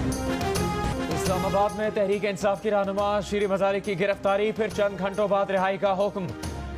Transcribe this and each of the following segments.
इस्लामाबाद में तहरीक इंसाफ की रहनुमा शीरी मजारी की गिरफ्तारी, फिर चंद घंटों बाद रिहाई का हुक्म।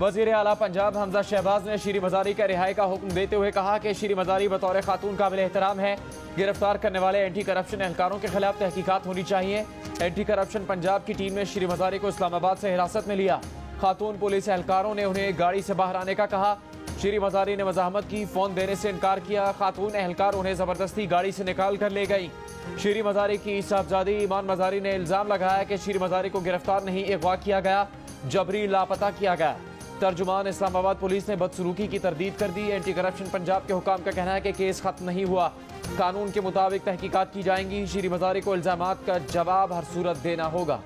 वजीर आला पंजाब हमजा शहबाज ने शीरी मजारी का रिहाई का हुक्म देते हुए कहा कि शीरी मजारी बतौर खातून काबिल एहतराम है। गिरफ्तार करने वाले एंटी करप्शन एहलकारों के खिलाफ तहकीकात होनी चाहिए। एंटी करप्शन पंजाब की टीम ने शीरी मजारी को इस्लामाबाद से हिरासत में लिया। खातून पुलिस एहलकारों ने उन्हें गाड़ी से बाहर आने का कहा। शीरी मजारी ने मजाहमत की, फोन देने से इनकार किया। खातून एहलकार उन्हें जबरदस्ती गाड़ी से निकाल कर ले गई। शीरी मजारी की साहबजादी ईमान मजारी ने इल्जाम लगाया कि शीरी मजारी को गिरफ्तार नहीं, अगवा किया गया, जबरी लापता किया गया। तर्जुमान इस्लामाबाद पुलिस ने बदसलूकी की तरदीद कर दी। एंटी करप्शन पंजाब के हुकाम का कहना है कि केस खत्म नहीं हुआ, कानून के मुताबिक तहकीकात की जाएंगी। शीरी मजारी को इल्जामात का जवाब हर सूरत देना होगा।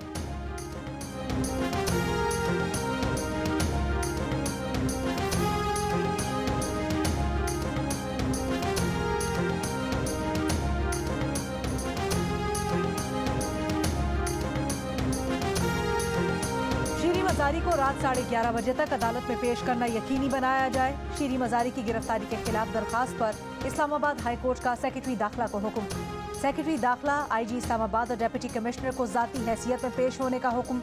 शीरी मजारी को रात 11:30 बजे तक अदालत में पेश करना यकीनी बनाया जाए। शीरी मजारी की गिरफ्तारी के खिलाफ दरखास्त पर इस्लामाबाद हाई कोर्ट का सेक्रेटरी दाखिला को हुक्म। सेक्रेटरी दाखिला आईजी इस्लामाबाद और डिप्टी कमिश्नर को जाती हैसियत में पेश होने का हुक्म।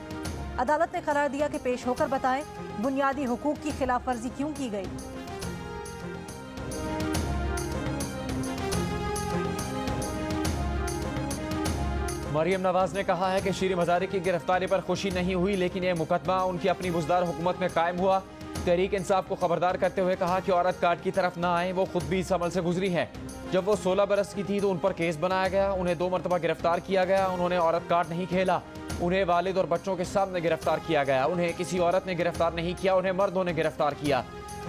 अदालत ने करार दिया कि पेश होकर बताएं बुनियादी हुकूक की खिलाफ वर्जी क्यों की गई। मरियम नवाज ने कहा है कि शीरी मजारी की गिरफ्तारी पर खुशी नहीं हुई, लेकिन यह मुकदमा उनकी अपनी बुजदार हुकूमत में कायम हुआ। तहरीक इंसाफ को खबरदार करते हुए कहा कि औरत कार्ड की तरफ ना आए, वो खुद भी इस अमल से गुजरी हैं। जब वो 16 बरस की थी तो उन पर केस बनाया गया, उन्हें 2 मरतबा गिरफ्तार किया गया। उन्होंने औरत कार्ड नहीं खेला, उन्हें वालिद और बच्चों के सामने गिरफ्तार किया गया। उन्हें किसी औरत ने गिरफ्तार नहीं किया, उन्हें मर्दों ने गिरफ्तार किया।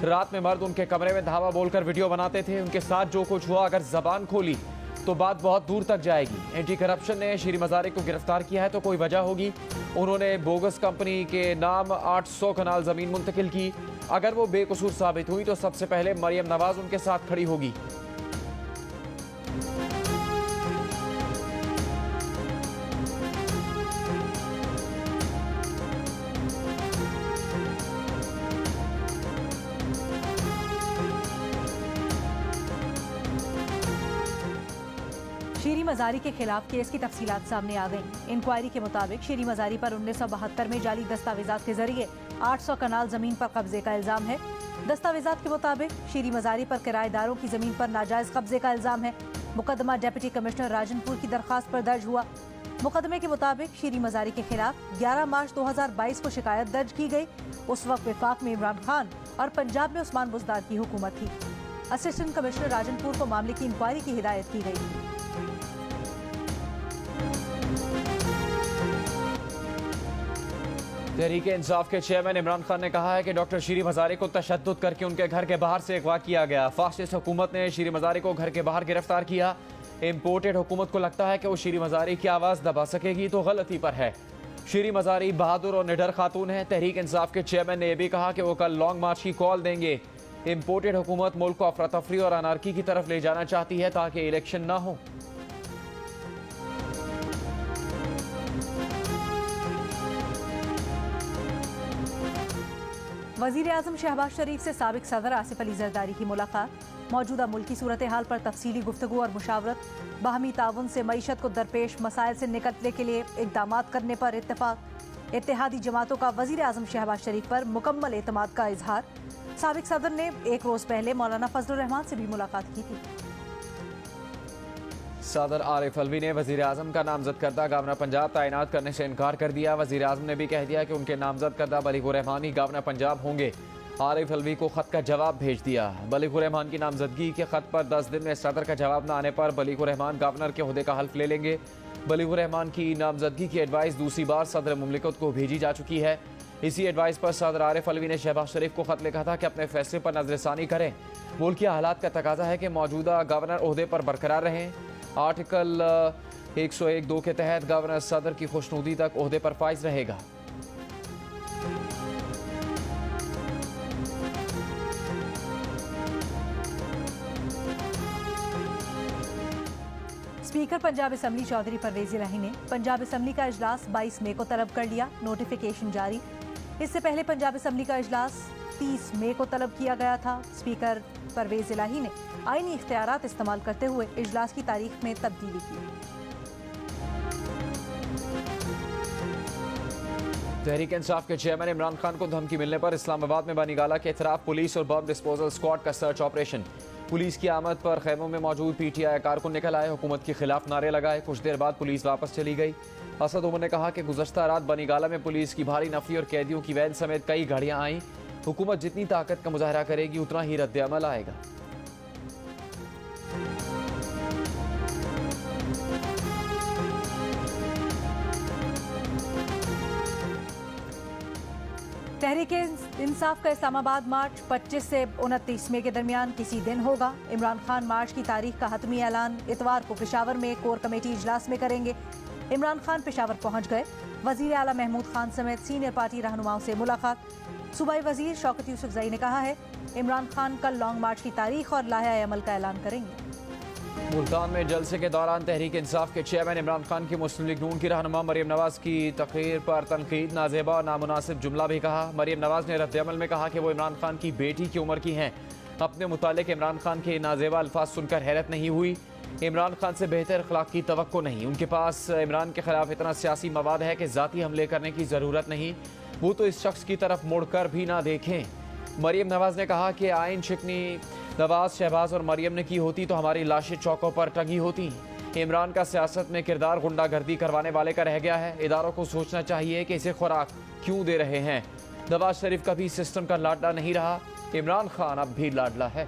रात में मर्द उनके कमरे में धावा बोलकर वीडियो बनाते थे। उनके साथ जो कुछ हुआ, अगर जबान खोली तो बात बहुत दूर तक जाएगी। एंटी करप्शन ने शीरी मजारी को गिरफ्तार किया है तो कोई वजह होगी। उन्होंने बोगस कंपनी के नाम 800 कनाल जमीन मुंतकिल की। अगर वो बेकसूर साबित हुई तो सबसे पहले मरियम नवाज उनके साथ खड़ी होगी। शीरी मजारी के खिलाफ केस की तफसीलात सामने आ गई। इंक्वायरी के मुताबिक शीरी मजारी पर 1972 में जाली दस्तावेजात के जरिए 800 कनाल जमीन पर कब्जे का इल्जाम है। दस्तावेजात के मुताबिक शीरी मजारी पर किराएदारों की जमीन पर नाजायज कब्जे का इल्जाम है। मुकदमा डिप्टी कमिश्नर राजनपुर की दरखास्त पर दर्ज हुआ। मुकदमे के मुताबिक शीरी मजारी के खिलाफ 11 मार्च 2022 को शिकायत दर्ज की गई। उस वक्त वफाक में इमरान खान और पंजाब में उस्मान बुज़दार की हुकूमत थी। असिस्टेंट कमिश्नर राजनपुर को मामले की इंक्वायरी की हिदायत की गई। तहरीक इंसाफ के चेयरमैन इमरान खान ने कहा है कि डॉक्टर शीरी मजारी को तशद्दुद करके उनके घर के बाहर से अगवा किया गया। फासिस्ट हुकूमत ने शीरी मजारी को घर के बाहर गिरफ्तार किया। इम्पोर्टेड हुकूमत को लगता है कि वो शीरी मजारी की आवाज़ दबा सकेगी तो गलती पर है। शीरी मजारी बहादुर और निडर खातून है। तहरीक इंसाफ के चेयरमैन ने यह भी कहा कि वो कल लॉन्ग मार्च की कॉल देंगे। इम्पोर्टेड हुकूमत मुल्क को अफरा तफरी और अनारकी की तरफ ले जाना चाहती है ताकि इलेक्शन ना हो। वजीर आजम शहबाज शरीफ से साबिक सदर आसिफ अली जरदारी की मुलाकात। मौजूदा मुल्की सूरत हाल पर तफसीली गुफ्तगू और मुशावरत। बाहमी ताउन से मईशत को दरपेश मसाइल से निकलने के लिए इकदाम करने पर इत्तेफाक। इत्तेहादी जमातों का वजीर आजम शहबाज शरीफ पर मुकम्मल एतमाद का इजहार। साबिक सदर ने एक रोज पहले मौलाना फजलुर रहमान से भी मुलाकात की थी। सदर आरिफ अलवी ने वजीर आजम का नामजद करदा गवर्नर पंजाब तैनात करने से इनकार कर दिया। वजीर आजम ने भी कह दिया कि उनके नामजद करदा बलीगुर रहमान ही गवर्नर पंजाब होंगे। आरिफ अलवी को खत का जवाब भेज दिया। बलीगुर रहमान की नामजदगी के खत पर 10 दिन में सदर का जवाब न आने पर बलीगुर रहमान गवर्नर के ओहदे का हल्फ ले लेंगे। बलीगुर रहमान की नामजदगी की एडवाइस दूसरी बार सदर मुमलिकत को भेजी जा चुकी है। इसी एडवाइस पर सदर आरिफ अलवी ने शहबाज शरीफ को खत लिखा था कि अपने फैसले पर नजरसानी करें। मुल्क के हालात का तकाजा है कि मौजूदा गवर्नर ओहदे पर बरकरार रहें। आर्टिकल 101(2) के तहत गवर्नर सदर की खुशनुदी तक ओहदे पर फाइज रहेगा। स्पीकर पंजाब असम्बली चौधरी परवेज इलाही ने पंजाब असम्बली का इजलास 22 मई को तलब कर लिया। नोटिफिकेशन जारी। इससे पहले पंजाब असम्बली का इजलास 30 मई को तलब किया गया था। स्पीकर परवेज इलाही ने आईनी इख्तियारात इस्तेमाल करते हुए इजलास की तारीख में तब्दीली की। तहरीक इंसाफ के चेयरमैन इमरान खान को धमकी मिलने पर इस्लामाबाद में बनी गाला के खिलाफ पुलिस और बम डिस्पोजल स्क्वाड का सर्च ऑपरेशन। पुलिस की आमद पर खैमों में मौजूद पीटीआई कारकुन निकल आए, हुकूमत के खिलाफ नारे लगाए। कुछ देर बाद पुलिस वापस चली गई। असद उमर ने कहा कि गुज़श्ता रात बनी गाला में पुलिस की भारी नफरी और कैदियों की वैन समेत कई गाड़ियां आईं। हुकूमत जितनी ताकत का मुजाहरा करेगी उतना ही रद्द अमल आएगा। तहरीक इंसाफ का इस्लामाबाद मार्च 25 से 29 मई के दरमियान किसी दिन होगा। इमरान खान मार्च की तारीख का हतमी ऐलान इतवार को पेशावर में कोर कमेटी इजलास में करेंगे। इमरान खान पेशावर पहुंच गए। वजीर आला महमूद खान समेत सीनियर पार्टी रहनुमाओं से मुलाकात। सूबाई वजीर शौकत यूसुफजई ने कहा है इमरान खान कल लॉन्ग मार्च की तारीख और लाहे अमल का ऐलान करेंगे। मुल्तान में जलसे के दौरान तहरीक इंसाफ के चेयरमैन इमरान खान की मुस्लिम लीग नून की रहनुमा मरियम नवाज की तकरीर पर तनकीद, नाजेबा और नामुनासिब जुमला भी कहा। मरियम नवाज ने रद्द अमल में कहा कि वो इमरान खान की बेटी की उम्र की हैं। अपने मुतालिक इमरान खान के नाजेबा अल्फाज सुनकर हैरत नहीं हुई। इमरान खान से बेहतर अखलाक की तवक्को नहीं। उनके पास इमरान के खिलाफ इतना सियासी मवाद है कि ज़ाती हमले करने की ज़रूरत नहीं। वो तो इस शख्स की तरफ मुड़कर भी ना देखें। मरियम नवाज ने कहा कि आइन शिकनी नवाज, शहबाज और मरियम ने की होती तो हमारी लाशें चौकों पर टंगी होती। इमरान का सियासत में किरदार गुंडागर्दी करवाने वाले का रह गया है। इदारों को सोचना चाहिए कि इसे खुराक क्यों दे रहे हैं। नवाज शरीफ कभी सिस्टम का लाडला नहीं रहा, इमरान खान अब भी लाडला है।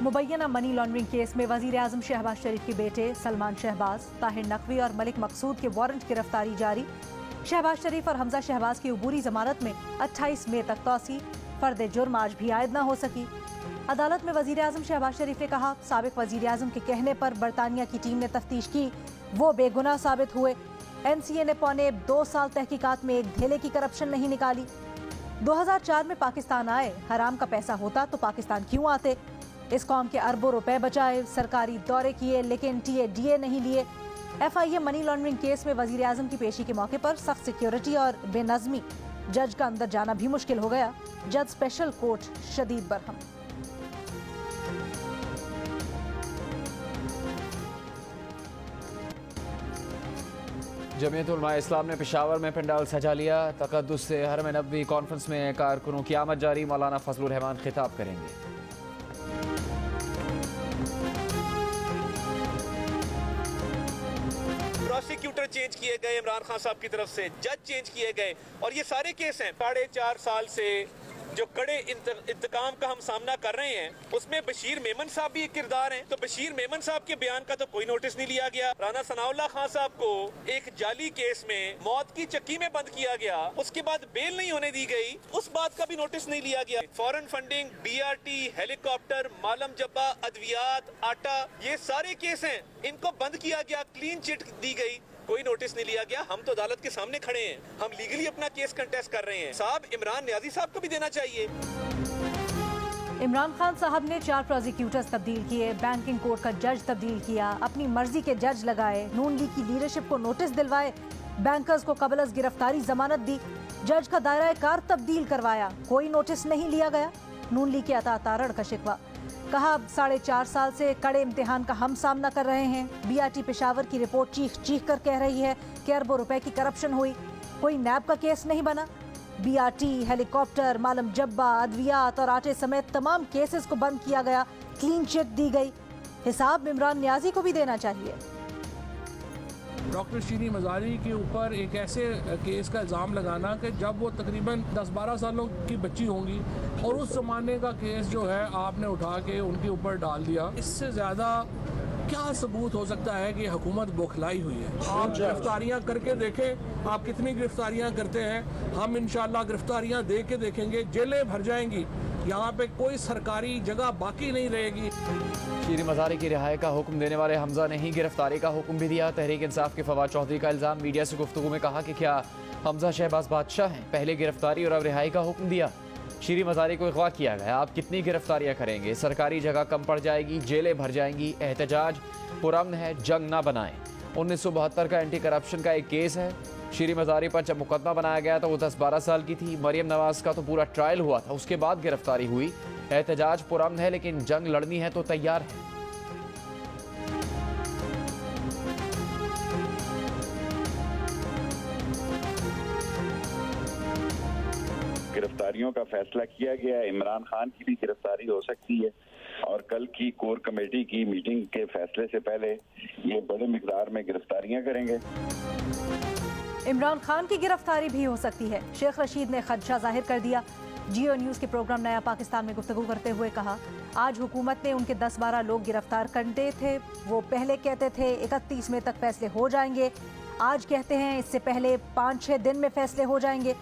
मुबैना मनी लॉन्ड्रिंग केस में वजीर आजम शहबाज शरीफ के बेटे सलमान शहबाज, ताहिर नकवी और मलिक मकसूद के वारंट गिरफ्तारी जारी। शहबाज शरीफ और हमजा शहबाज की अबूरी जमानत में 28 मई तक तौसी। फर्द जुर्म आज भी आयद न हो सकी। अदालत में वजीर आजम शहबाज शरीफ ने कहा साबिक वजीर आजम के कहने पर बरतानिया की टीम ने तफ्तीश की, वो बेगुनाह साबित हुए। NCA ने पौने 2 साल तहकीकात में एक धेले की करप्शन नहीं निकाली। 2004 में पाकिस्तान आए, हराम का पैसा होता तो पाकिस्तान क्यों आते। इस कौम के अरबों रुपए बचाए, सरकारी दौरे किए लेकिन DA नहीं लिए। FIA मनी लॉन्ड्रिंग केस में वजीर आजम की पेशी के मौके पर सख्त सिक्योरिटी और बेनज़मी, जज का अंदर जाना भी मुश्किल हो गया। जज स्पेशल कोर्ट शदीद बरहम। जमीयत उलमा इस्लाम ने पेशावर में पंडाल सजा लिया। तकद्दुस से हरम नबवी कॉन्फ्रेंस में कारकुनों की आमद जारी। मौलाना फजलुर रहमान खिताब करेंगे। प्रोसिक्यूटर चेंज किए गए इमरान खान साहब की तरफ से, जज चेंज किए गए और ये सारे केस हैं 4.5 साल से जो कड़े इंतकाम का हम सामना कर रहे हैं, उसमें बशीर मेमन साहब भी एक किरदार हैं। तो बशीर मेमन साहब के बयान का तो कोई नोटिस नहीं लिया गया। राना सनाउल्लाह खान साहब को एक जाली केस में मौत की चक्की में बंद किया गया, उसके बाद बेल नहीं होने दी गई, उस बात का भी नोटिस नहीं लिया गया। फॉरेन फंडिंग, BRT, हेलीकॉप्टर, मालम जब्बा, अद्वियात, आटा, ये सारे केस हैं, इनको बंद किया गया, क्लीन चिट दी गई, कोई नोटिस नहीं लिया गया। हम तो अदालत के सामने खड़े हैं, हम लीगली अपना केस कंटेस्ट कर रहे हैं। साहब इमरान नियाजी साहब को भी देना चाहिए। इमरान खान साहब ने 4 प्रोसिक्यूटर्स तब्दील किए, बैंकिंग कोर्ट का जज तब्दील किया, अपनी मर्जी के जज लगाए, नून लीग की लीडरशिप को नोटिस दिलवाए, बैंकर्स को कबल अज़ गिरफ्तारी जमानत दी, जज का दायरा कार तब्दील करवाया, कोई नोटिस नहीं लिया गया। नून लीग के अता तारड़ का शिकवा। कहा 4.5 साल से कड़े इम्तिहान का हम सामना कर रहे हैं। BRT पेशावर की रिपोर्ट चीख चीख कर कह रही है कि अरबों रुपए की करप्शन हुई, कोई नैब का केस नहीं बना। BRT, हेलीकॉप्टर, मालम जब्बा, अद्वियात और आटे समेत तमाम केसेस को बंद किया गया, क्लीन चिट दी गई। हिसाब इमरान नियाजी को भी देना चाहिए। डॉक्टर शीरी मज़ारी के ऊपर एक ऐसे केस का इल्ज़ाम लगाना कि जब वो तकरीबन 10-12 सालों की बच्ची होंगी और उस ज़माने का केस जो है आपने उठा के उनके ऊपर डाल दिया, इससे ज़्यादा क्या सबूत हो सकता है कि हुकूमत बौखलाई हुई है। आप गिरफ्तारियां करके देखें, आप कितनी गिरफ्तारियां करते हैं। हम इंशाल्लाह गिरफ्तारियां दे के देखेंगे, जेलें भर जाएंगी, यहाँ पे कोई सरकारी जगह बाकी नहीं रहेगी। शीरी मज़ारी की रिहाई का हुक्म देने वाले हमजा ने ही गिरफ्तारी का हुक्म भी दिया। तहरीक इंसाफ के फवाद चौधरी का इल्ज़ाम, मीडिया से गुफ्तगू में कहा कि क्या हमजा शहबाज बादशाह हैं, पहले गिरफ्तारी और अब रिहाई का हुक्म दिया। शीरी मज़ारी को अगवा किया गया, आप कितनी गिरफ्तारियां करेंगे, सरकारी जगह कम पड़ जाएगी, जेलें भर जाएंगी। एहतजाज पुरअमन है, जंग ना बनाएं। 1972 का एंटी करप्शन का एक केस है। शीरी मजारी पर जब मुकदमा बनाया गया तो वो 10-12 साल की थी। मरियम नवाज का तो पूरा ट्रायल हुआ था, उसके बाद गिरफ्तारी हुई। एहतजाज पुरअमन है लेकिन जंग लड़नी है तो तैयार है। गिरफ्तारियों का फैसला किया गया है। इमरान खान की भी गिरफ्तारी हो सकती है और कल की कोर कमेटी की मीटिंग के फैसले से पहले ये बड़े मिकदार में गिरफ्तारियां करेंगे। इमरान खान की गिरफ्तारी भी हो सकती है। शेख रशीद ने खदशा जाहिर कर दिया। जियो न्यूज के प्रोग्राम नया पाकिस्तान में गुफ्तगू करते हुए कहा, आज हुकूमत ने उनके 10-12 लोग गिरफ्तार कर दिए थे। वो पहले कहते थे 31 मई तक फैसले हो जाएंगे, आज कहते हैं इससे पहले 5-6 दिन में फैसले हो जाएंगे।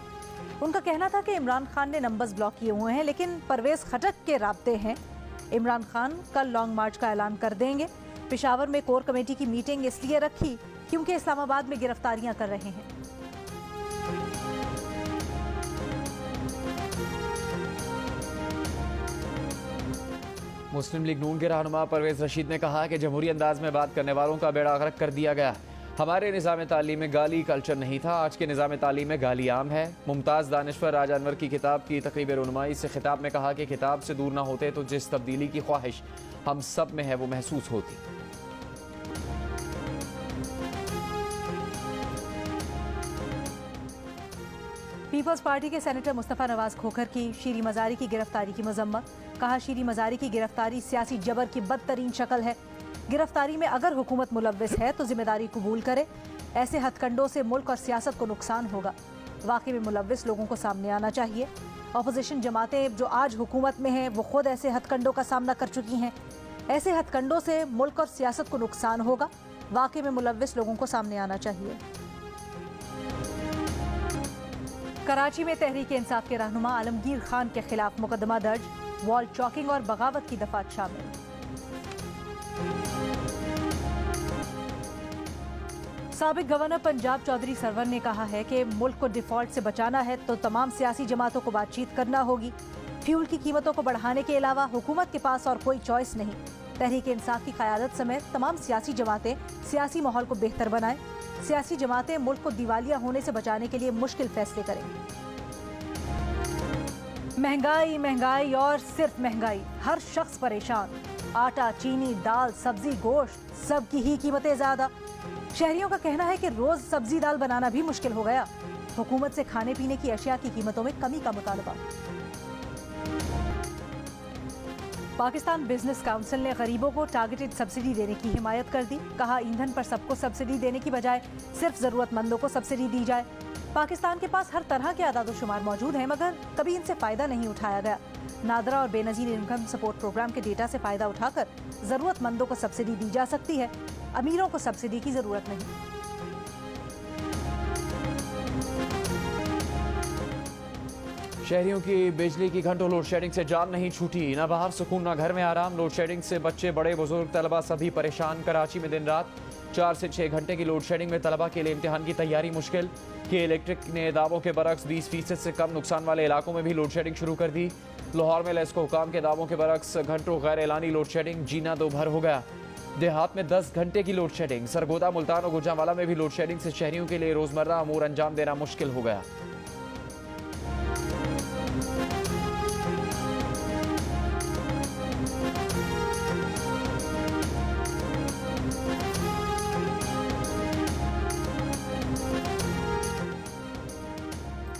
उनका कहना था कि इमरान खान ने नंबर्स ब्लॉक किए हुए हैं, लेकिन परवेज खटक के राब्ते हैं। इमरान खान कल लॉन्ग मार्च का ऐलान कर देंगे। पेशावर में कोर कमेटी की मीटिंग इसलिए रखी क्योंकि इस्लामाबाद में गिरफ्तारियां कर रहे हैं। मुस्लिम लीग नून के रहनुमा परवेज रशीद ने कहा कि जमहूरी अंदाज में बात करने वालों का बेड़ा गर्क कर दिया गया। हमारे निज़ाम तालीम में गाली कल्चर नहीं था, आज के निज़ाम तालीम में गाली आम है। मुमताज़ दानिश्वर राजा अनवर की किताब की तकरीब रुनमाई से खिताब में कहा कि किताब से दूर ना होते तो जिस तब्दीली की ख्वाहिश हम सब में है वो महसूस होती। पीपल्स पार्टी के सेनेटर मुस्तफ़ा नवाज खोखर की शीरी मजारी की गिरफ्तारी की मजम्मत। कहा, शीरी मजारी की गिरफ्तारी सियासी जबर की बदतरीन शक्ल है। गिरफ्तारी में अगर हुकूमत मुलव्विस है तो जिम्मेदारी कबूल करे। ऐसे हथकंडों से मुल्क और सियासत को नुकसान होगा। वाकई में मुलव्विस लोगों को सामने आना चाहिए। अपोजिशन जमातें जो आज हुकूमत में हैं वो खुद ऐसे हथकंडों का सामना कर चुकी हैं। ऐसे हथकंडों से मुल्क और सियासत को नुकसान होगा। वाकई में मुलव्विस लोगों को सामने आना चाहिए। कराची में तहरीक इंसाफ के रहनुमा आलमगीर खान के खिलाफ मुकदमा दर्ज। वॉल चॉकिंग और बगावत की दफात शामिल। साबिक गवर्नर पंजाब चौधरी सरवर ने कहा है कि मुल्क को डिफॉल्ट से बचाना है तो तमाम सियासी जमातों को बातचीत करना होगी। फ्यूल की कीमतों को बढ़ाने के अलावा हुकूमत के पास और कोई चॉइस नहीं। तहरीक इंसाफ की क़यादत समेत तमाम सियासी जमातें सियासी माहौल को बेहतर बनाएं। सियासी जमातें मुल्क को दिवालिया होने से बचाने के लिए मुश्किल फैसले करें। महंगाई महंगाई और सिर्फ महंगाई, हर शख्स परेशान। आटा, चीनी, दाल, सब्जी, गोश्त, सब की ही कीमतें ज्यादा। शहरियों का कहना है कि रोज सब्जी दाल बनाना भी मुश्किल हो गया। हुकूमत से खाने पीने की अशिया की कीमतों में कमी का मुतालबा। पाकिस्तान बिजनेस काउंसिल ने गरीबों को टारगेटेड सब्सिडी देने की हिमायत कर दी। कहा, ईंधन पर सबको सब्सिडी देने की बजाय सिर्फ जरूरतमंदों को सब्सिडी दी जाए। पाकिस्तान के पास हर तरह के आदाद-ओ-शुमार मौजूद हैं, मगर कभी इनसे फायदा नहीं उठाया गया। नादरा और बेनजीर इनकम सपोर्ट प्रोग्राम के डेटा से फायदा उठाकर जरूरतमंदों को सब्सिडी दी जा सकती है। अमीरों को सब्सिडी की जरूरत नहीं। शहरियों की बिजली की घंटों लोड शेडिंग से जान नहीं छूटी। न बाहर सुकून न घर में आराम। लोड शेडिंग से बच्चे, बड़े, बुजुर्ग, तलबा सभी परेशान। कराची में दिन रात 4 से 6 घंटे की लोड शेडिंग में तलबा के लिए इम्तिहान की तैयारी मुश्किल। के इलेक्ट्रिक ने दावों के बरक्स 20% से कम नुकसान वाले इलाकों में भी लोड शेडिंग शुरू कर दी। लाहौर में लेस्को हुकाम के दावों के बरक्स घंटों गैर एलानी लोड शेडिंग, जीना दो भर हो गया। देहात में 10 घंटे की लोड शेडिंग। सरगोदा, मुल्तान और गुजरांवाला में भी लोड शेडिंग से शहरियों के लिए रोजमर्रा अमूर अंजाम देना मुश्किल हो गया।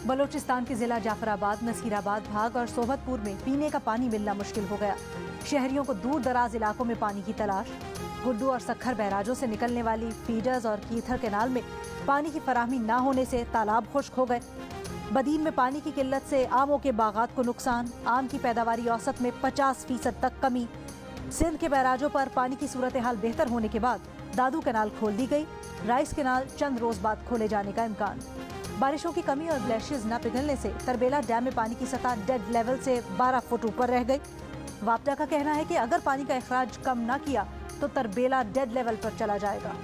बलोचिस्तान के जिला जाफराबाद, नसीराबाद, भाग और सोबतपुर में पीने का पानी मिलना मुश्किल हो गया। शहरियों को दूर दराज इलाकों में पानी की तलाश। गुड्डू और सखर बैराजों से निकलने वाली फीडर्स और कीथर कैनाल में पानी की फराहमी न होने से तालाब खुश्क हो गए। बदीन में पानी की किल्लत से आमों के बागात को नुकसान। आम की पैदावारी औसत में 50% तक कमी। सिंध के बैराजों पर पानी की सूरत हाल बेहतर होने के बाद दादू कैनाल खोल दी गई। राइस कैनाल चंद रोज बाद खोले जाने का इम्कान। बारिशों की कमी और ग्लेशियर्स न पिघलने से तरबेला डैम में पानी की सतह डेड लेवल से 12 फुट ऊपर रह गई। वापडा का कहना है कि अगर पानी का अखराज कम न किया तो तरबेला डेड लेवल पर चला जाएगा।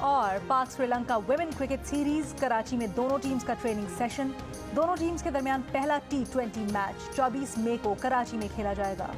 और पाक Sri Lanka women cricket series, Karachi में दोनों टीम्स का ट्रेनिंग सेशन। दोनों टीम्स के दरमियान पहला T20 मैच 24 मई को कराची में खेला जाएगा।